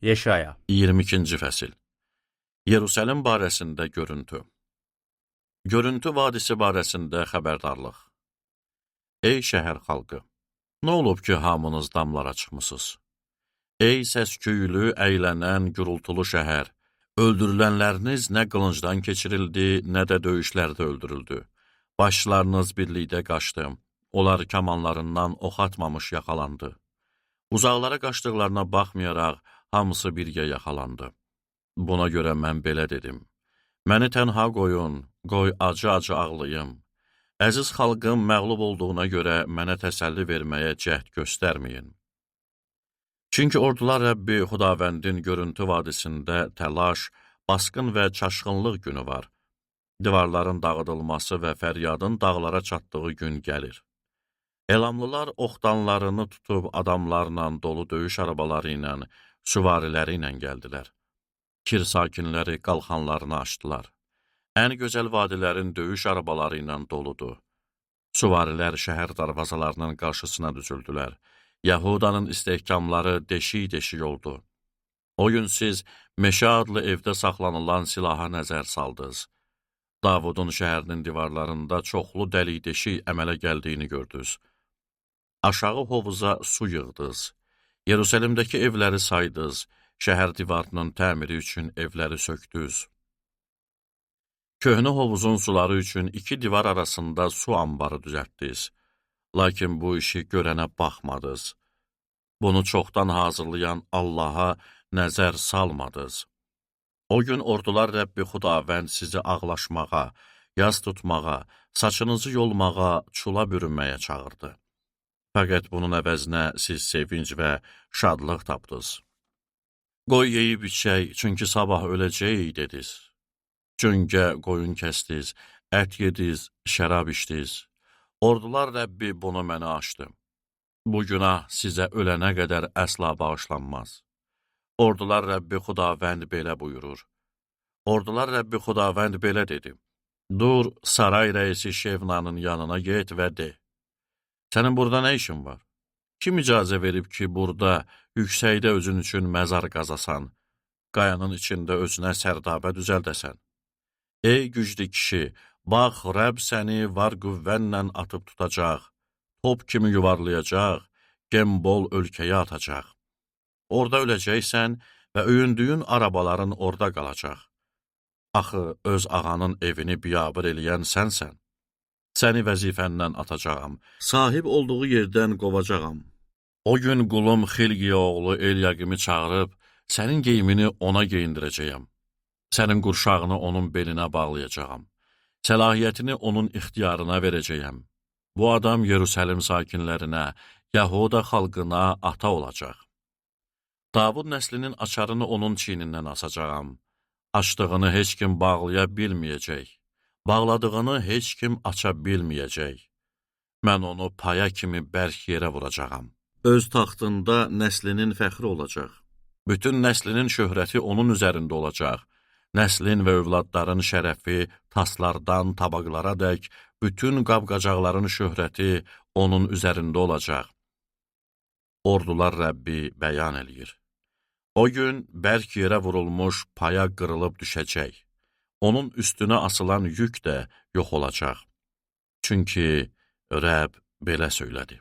Yeşaya 22-ci fəsil. Yerusəlim barəsində görüntü. Görüntü vadisi barəsində xəbərdarlıq. Ey şəhər xalqı! Nə olub ki, hamınız damlara çıxmısınız? Ey səs-küylü, əylənən, gürültülü şəhər! Öldürülənləriniz nə qılıncdan keçirildi, nə də döyüşlərdə öldürüldü. Başlarınız birlikdə qaçdı. Onlar kamanlarından ox atmamış yaxalandı. Uzaqlara qaçdıqlarına baxmayaraq, hamısı birgə yaxalandı. Buna görə mən belə dedim. Məni tənha qoyun, qoy acı-acı ağlayım. Əziz xalqım məğlub olduğuna görə mənə təsəlli verməyə cəhd göstərməyin. Çünki ordular Rəbbi Xudavəndin görüntü vadisində təlaş, basqın və çaşqınlıq günü var. Divarların dağıdılması və fəryadın dağlara çatdığı gün gəlir. Elamlılar oxtanlarını tutub adamlarla dolu döyüş arabaları ilə, süvariləri ilə gəldilər. Kir sakinləri qalxanlarını açdılar. Ən gözəl vadilərin döyüş arabaları ilə doludur. Süvarilər şəhər darvazalarının qarşısına düzüldülər. Yahudanın istehkamları deşik-deşik oldu. O gün siz Meşə adlı evdə saxlanılan silaha nəzər saldınız. Davudun şəhərinin divarlarında çoxlu dəlik-deşik əmələ gəldiyini gördünüz. Aşağı hovuza su yığdınız. Yerusəlimdəki evləri saydınız. Şəhər divarının təmiri üçün evləri sökdünüz. Köhnə hovuzun suları üçün 2 divar arasında su anbarı düzəltdiniz. Lakin bu işi görənə baxmadınız. Bunu çoxdan hazırlayan Allaha nəzər salmadınız. O gün ordular Rəbbi Xudavənd sizi ağlaşmağa, yas tutmağa, saçınızı yolmağa, çula bürünməyə çağırdı. Fəqət bunun əvəzinə siz sevinc və şadlıq tapdınız. Qoy yeyib içək, çünki sabah öləcəyik, dediniz. Cöngə qoyun kəsdiniz, ət yediniz, şərab içdiniz. Ordular Rəbbi bunu mənə açdı. Bu günah sizə ölənə qədər əsla bağışlanmaz. Ordular Rəbbi Xudavənd belə buyurur. Ordular Rəbbi Xudavənd belə dedi. Dur, saray rəisi Şevnanın yanına get və de. Sənin burada nə işin var? Kim icazə verib ki, burada yüksəkdə özün üçün məzar qazasan, qayanın içində özünə sərdabə düzəldəsən? Ey güclü kişi, bax, Rəbb səni var qüvvənlə atıb tutacaq, top kimi yuvarlayacaq, gembol ölkəyə atacaq. Orada öləcəksən və öyündüyün arabaların orada qalacaq. Axı, öz ağanın evini biyabır eləyən sənsən. Səni vəzifəndən atacağam, sahib olduğu yerdən qovacağam. O gün qulum Xilqiya oğlu Elyaqimi çağırıb, sənin geyimini ona geyindirəcəyəm. Sənin qurşağını onun belinə bağlayacağam. Səlahiyyətini onun ixtiyarına verəcəyəm. Bu adam Yerusəlim sakinlərinə, Yahuda xalqına ata olacaq. Davud nəslinin açarını onun çiynindən asacağam. Açdığını heç kim bağlaya bilməyəcək. Bağladığını heç kim aça bilməyəcək. Mən onu paya kimi bərk yerə vuracağam. Öz taxtında nəslinin fəxri olacaq. Bütün nəslinin şöhrəti onun üzərində olacaq. Nəslin və övladların şərəfi taslardan tabaqlara dək, bütün qab-qacaqların şöhrəti onun üzərində olacaq. Ordular Rəbbi bəyan eləyir. O gün bərk yerə vurulmuş paya qırılıb düşəcək. Onun üstünə asılan yük də yox olacaq. Çünki Rəbb belə söylədi.